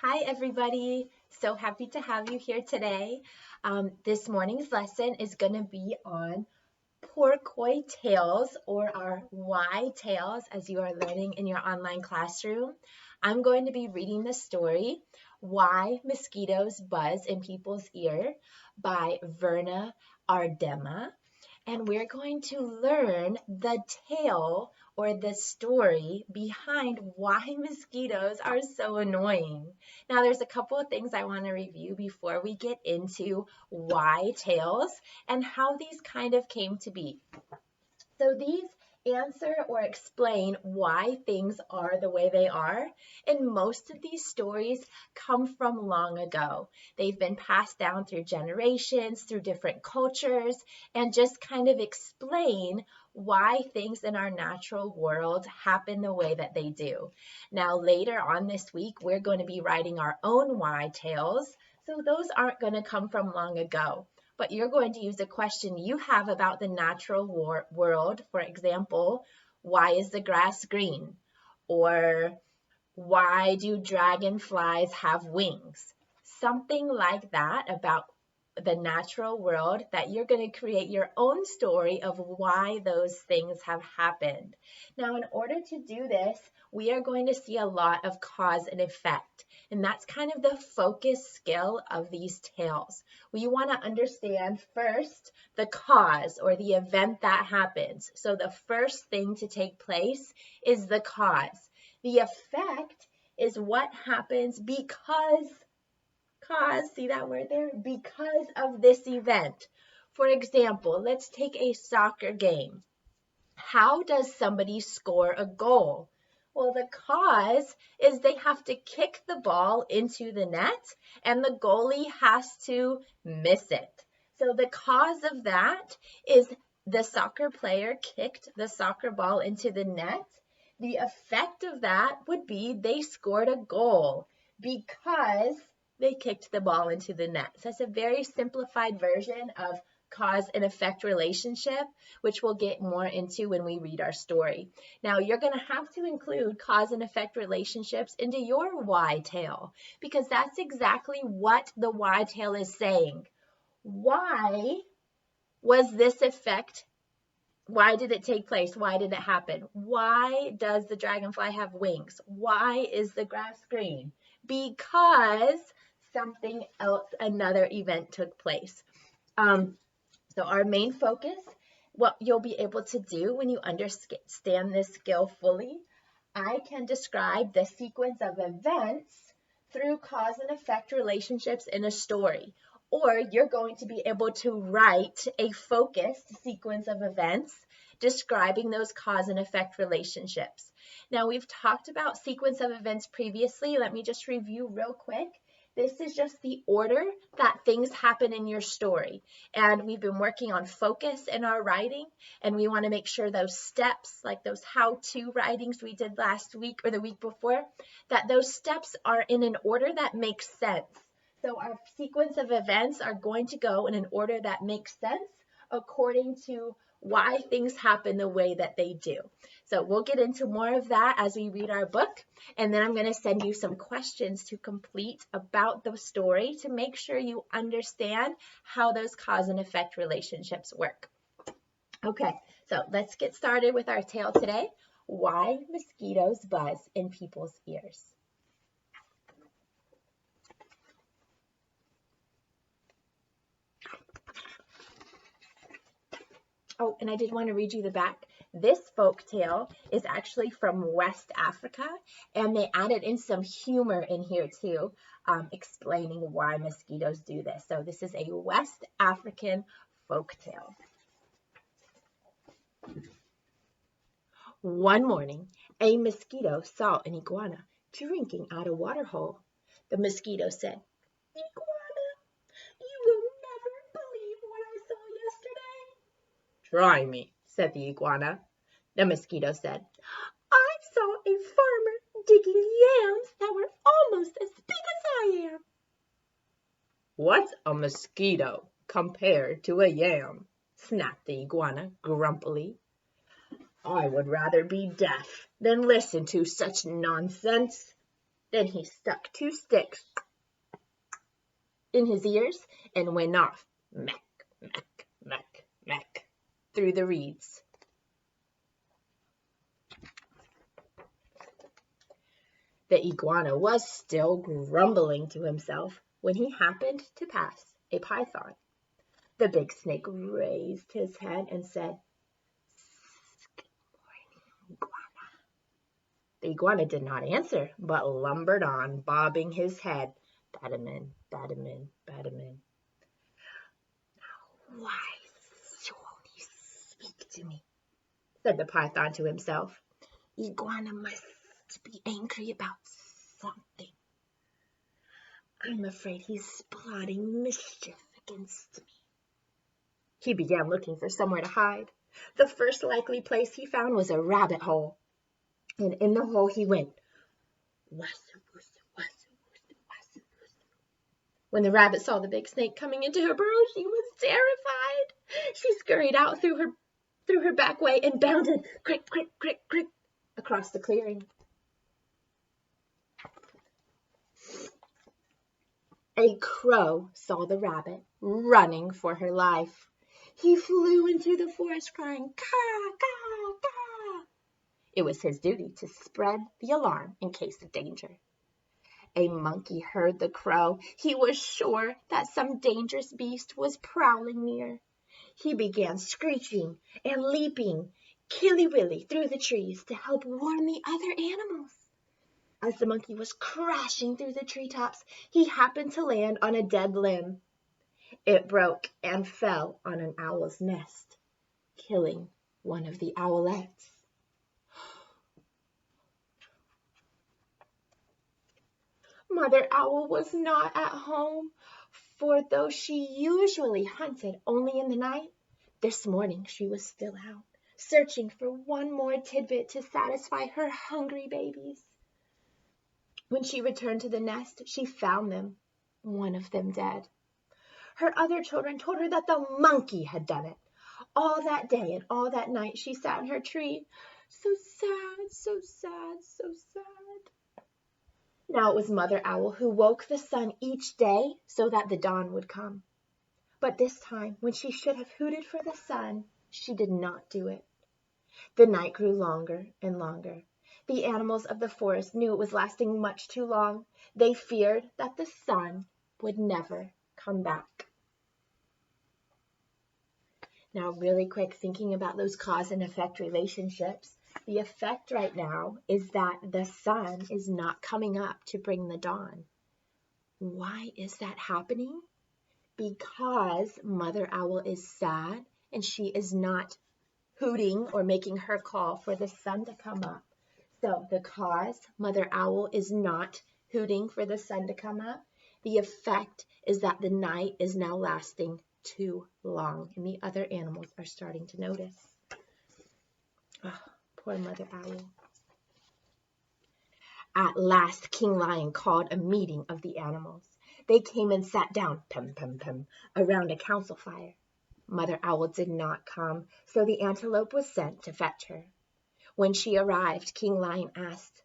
Hi, everybody. So happy to have you here today. This morning's lesson is going to be on Pourquoi tales, or our why tales, as you are learning in your online classroom. I'm going to be reading the story, Why Mosquitos Buzz in People's Ear by Verna Aardema. And we're going to learn the tale or the story behind why mosquitoes are so annoying. Now, there's a couple of things I want to review before we get into why tales and how these kind of came to be. So these answer or explain why things are the way they are, and most of these stories come from long ago. They've been passed down through generations, through different cultures, and just kind of explain why things in our natural world happen the way that they do. Now, later on this week, we're going to be writing our own why tales, so those aren't going to come from long ago. But you're going to use a question you have about the natural world. For example, why is the grass green? Or why do dragonflies have wings? Something like that about the natural world, that you're going to create your own story of why those things have happened. Now, in order to do this, we are going to see a lot of cause and effect. And that's kind of the focus skill of these tales. We want to understand first the cause or the event that happens. So the first thing to take place is the cause. The effect is what happens because see that word there? Because of this event. For example, let's take a soccer game. How does somebody score a goal? Well, the cause is they have to kick the ball into the net and the goalie has to miss it. So the cause of that is the soccer player kicked the soccer ball into the net. The effect of that would be they scored a goal because they kicked the ball into the net. So that's a very simplified version of cause and effect relationship, which we'll get more into when we read our story. Now, you're going to have to include cause and effect relationships into your why tale, because that's exactly what the why tale is saying. Why was this effect? Why did it take place? Why did it happen? Why does the dragonfly have wings? Why is the grass green? Because something else, another event took place. So our main focus, what you'll be able to do when you understand this skill fully, I can describe the sequence of events through cause and effect relationships in a story. Or you're going to be able to write a focused sequence of events describing those cause and effect relationships. Now, we've talked about sequence of events previously. Let me just review real quick. This is just the order that things happen in your story. And we've been working on focus in our writing, and we want to make sure those steps, like those how-to writings we did last week or the week before, that those steps are in an order that makes sense. So our sequence of events are going to go in an order that makes sense according to why things happen the way that they do. So we'll get into more of that as we read our book, and then I'm going to send you some questions to complete about the story to make sure you understand how those cause and effect relationships work. Okay, so let's get started with our tale today, Why Mosquitos Buzz in People's Ears. Oh, and I did want to read you the back. This folk tale is actually from West Africa, and they added in some humor in here too, explaining why mosquitoes do this. So this is a West African folk tale. One morning, a mosquito saw an iguana drinking out a water hole. The mosquito said, "Iguana, you will never believe what I saw yesterday." "Try me," said the iguana. The mosquito said, "I saw a farmer digging yams that were almost as big as I am." "What's a mosquito compared to a yam?" snapped the iguana grumpily. "I would rather be deaf than listen to such nonsense." Then he stuck 2 sticks in his ears and went off, meck, meck, meck, meck, through the reeds. The iguana was still grumbling to himself when he happened to pass a python. The big snake raised his head and said, "Good morning, iguana." The iguana did not answer, but lumbered on, bobbing his head. Badamin, badamin, badamin. "Now, why you only speak to me?" said the python to himself. "Iguana must be angry about something. I'm afraid he's plotting mischief against me." He began looking for somewhere to hide. The first likely place he found was a rabbit hole. And in the hole he went. Wasu, wasu, wasu, wasu, wasu, wasu. When the rabbit saw the big snake coming into her burrow, she was terrified. She scurried out through her back way and bounded, crick, crick, crick, crick, across the clearing. A crow saw the rabbit running for her life. He flew into the forest crying, "Caw, caw, caw." It was his duty to spread the alarm in case of danger. A monkey heard the crow. He was sure that some dangerous beast was prowling near. He began screeching and leaping, killy-willy, through the trees to help warn the other animals. As the monkey was crashing through the treetops, he happened to land on a dead limb. It broke and fell on an owl's nest, killing one of the owlets. Mother Owl was not at home, for though she usually hunted only in the night, this morning she was still out, searching for one more tidbit to satisfy her hungry babies. When she returned to the nest, she found them, one of them dead. Her other children told her that the monkey had done it. All that day and all that night she sat in her tree, so sad, so sad, so sad. Now it was Mother Owl who woke the sun each day so that the dawn would come. But this time, when she should have hooted for the sun, she did not do it. The night grew longer and longer. The animals of the forest knew it was lasting much too long. They feared that the sun would never come back. Now, really quick, thinking about those cause and effect relationships, the effect right now is that the sun is not coming up to bring the dawn. Why is that happening? Because Mother Owl is sad and she is not hooting or making her call for the sun to come up. So the cause, Mother Owl is not hooting for the sun to come up. The effect is that the night is now lasting too long, and the other animals are starting to notice. Oh, poor Mother Owl. At last, King Lion called a meeting of the animals. They came and sat down, pem, pem, pem, around a council fire. Mother Owl did not come, so the antelope was sent to fetch her. When she arrived, King Lion asked,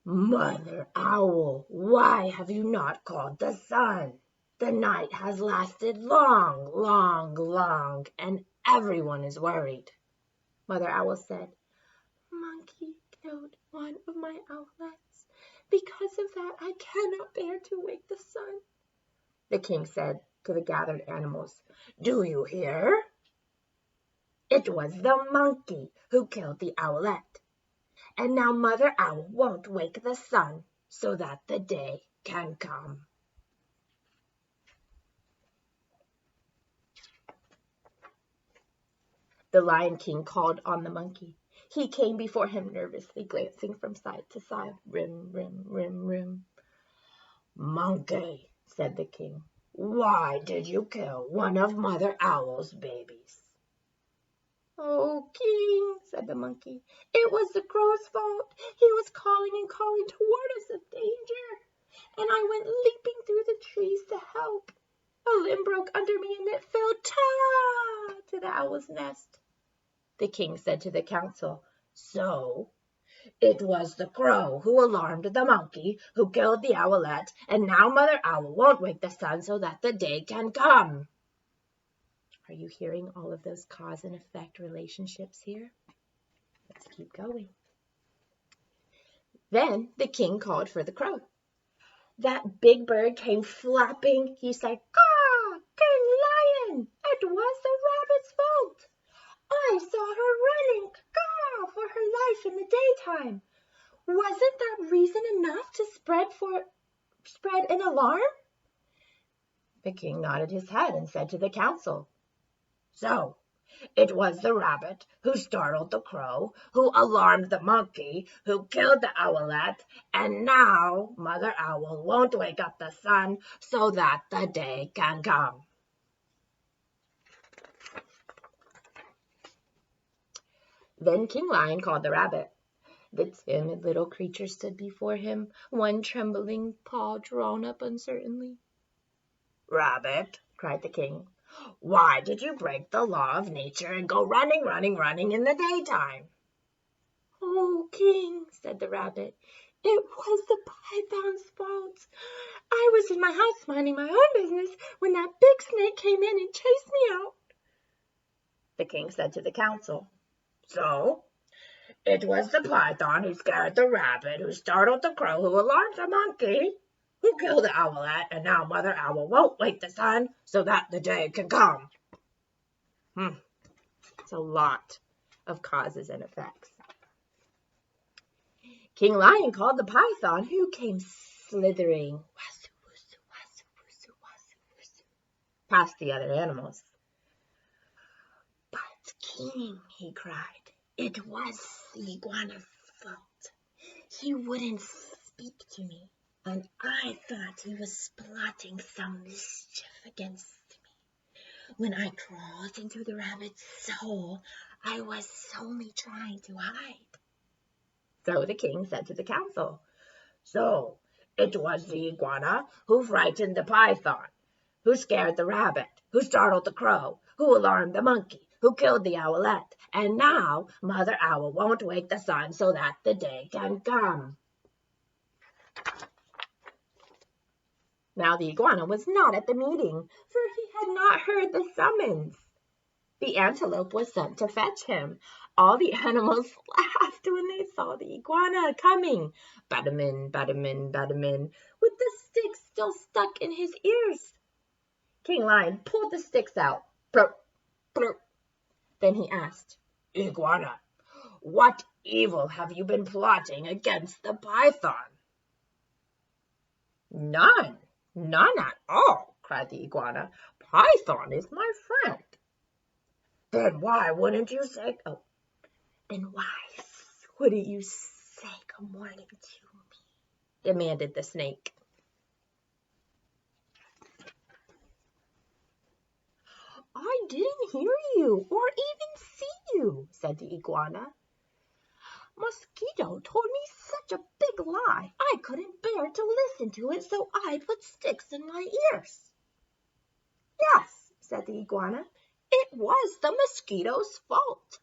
"Mother Owl, why have you not called the sun? The night has lasted long, long, long, and everyone is worried." Mother Owl said, "Monkey killed one of my owlets. Because of that, I cannot bear to wake the sun." The king said to the gathered animals, "Do you hear? It was the monkey who killed the owlet. And now Mother Owl won't wake the sun so that the day can come." The Lion King called on the monkey. He came before him nervously, glancing from side to side. Rim, rim, rim, rim. "Monkey," said the king, "why did you kill one of Mother Owl's babies?" "Oh, King," said the monkey, "it was the crow's fault. He was calling and calling to warn us of danger, and I went leaping through the trees to help. A limb broke under me and it fell to the owl's nest." The king said to the council, "So It was the crow who alarmed the monkey, who killed the owlet, and now Mother Owl won't wake the sun so that the day can come. Are you hearing all of those cause and effect relationships here? Let's keep going. Then the king called for the crow. That big bird came flapping. He said, "Caw, King Lion, it was the rabbit's fault. I saw her running, caw, for her life in the daytime. Wasn't that reason enough to spread an alarm?" The king nodded his head and said to the council, "So, it was the rabbit who startled the crow, who alarmed the monkey, who killed the owlet, and now Mother Owl won't wake up the sun so that the day can come." Then King Lion called the rabbit. The timid little creature stood before him, one trembling paw drawn up uncertainly. "Rabbit," cried the king, "why did you break the law of nature and go running in the daytime?" "Oh, King," said the rabbit, "it was the python's fault. I was in my house minding my own business when that big snake came in and chased me out." The king said to the council, "So, it was the python who scared the rabbit, who startled the crow, who alarmed the monkey, who killed the owlet, and now Mother Owl won't wake the sun so that the day can come." It's a lot of causes and effects. King Lion called the python, who came slithering past the other animals. "But King," he cried, "it was the iguana's fault. He wouldn't speak to me, and I thought he was plotting some mischief against me. When I crawled into the rabbit's hole, I was only trying to hide." So the king said to the council, "So, it was the iguana who frightened the python, who scared the rabbit, who startled the crow, who alarmed the monkey, who killed the owlet, and now Mother Owl won't wake the sun so that the day can come." Now the iguana was not at the meeting, for he had not heard the summons. The antelope was sent to fetch him. All the animals laughed when they saw the iguana coming. Badamin, badamin, badamin, with the sticks still stuck in his ears. King Lion pulled the sticks out. Plop, plop. Then he asked, "Iguana, what evil have you been plotting against the python?" "None, none at all," cried the iguana. "Python is my friend." "Then why wouldn't you say good morning to me?" demanded the snake. "I didn't hear you or even see you," said the iguana. "Mosquito told me such a big lie, I couldn't bear to listen to it, so I put sticks in my ears." "Yes," said the iguana, "it was the mosquito's fault."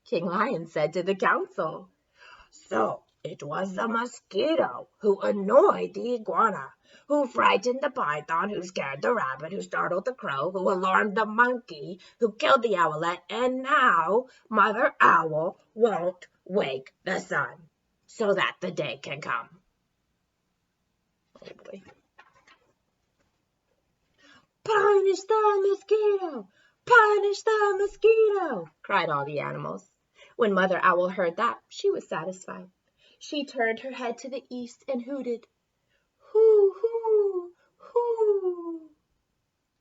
King Lion said to the council, "So it was the mosquito who annoyed the iguana, who frightened the python, who scared the rabbit, who startled the crow, who alarmed the monkey, who killed the owlet, and now Mother Owl won't wake the sun so that the day can come." Oh boy. "Punish the mosquito! Punish the mosquito!" cried all the animals. When Mother Owl heard that, she was satisfied. She turned her head to the east and hooted, "Hoo, hoo, hoo!"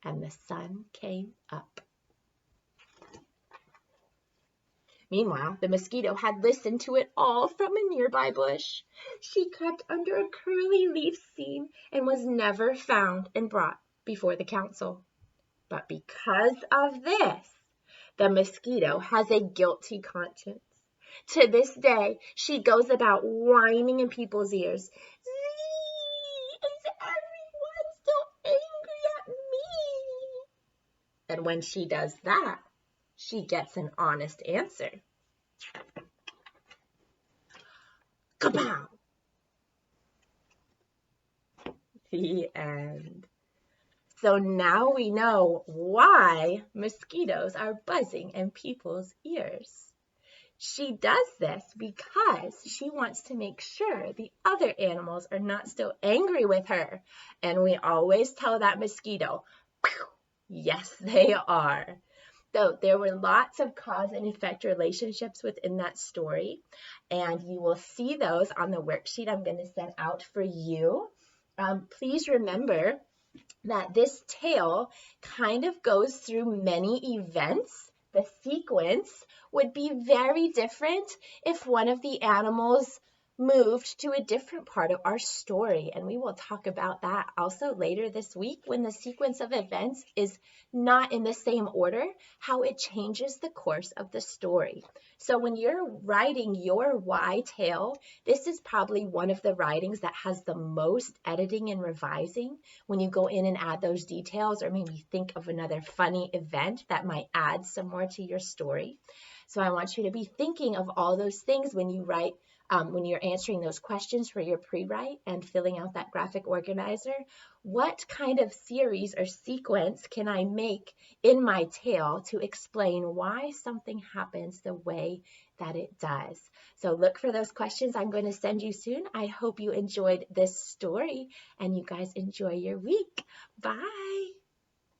And the sun came up. Meanwhile, the mosquito had listened to it all from a nearby bush. She crept under a curly leaf seam and was never found and brought before the council. But because of this, the mosquito has a guilty conscience. To this day, she goes about whining in people's ears. "Zee, is everyone still angry at me?" And when she does that, she gets an honest answer. The end. So now we know why mosquitoes are buzzing in people's ears. She does this because she wants to make sure the other animals are not still angry with her. And we always tell that mosquito, yes, they are. So there were lots of cause and effect relationships within that story, and you will see those on the worksheet I'm going to send out for you. Please remember that this tale kind of goes through many events. The sequence would be very different if one of the animals moved to a different part of our story. And we will talk about that also later this week when the sequence of events is not in the same order, how it changes the course of the story. So when you're writing your why tale, this is probably one of the writings that has the most editing and revising when you go in and add those details, or maybe think of another funny event that might add some more to your story. So I want you to be thinking of all those things when you write, when you're answering those questions for your pre-write and filling out that graphic organizer. What kind of series or sequence can I make in my tale to explain why something happens the way that it does? So look for those questions I'm going to send you soon. I hope you enjoyed this story and you guys enjoy your week. Bye.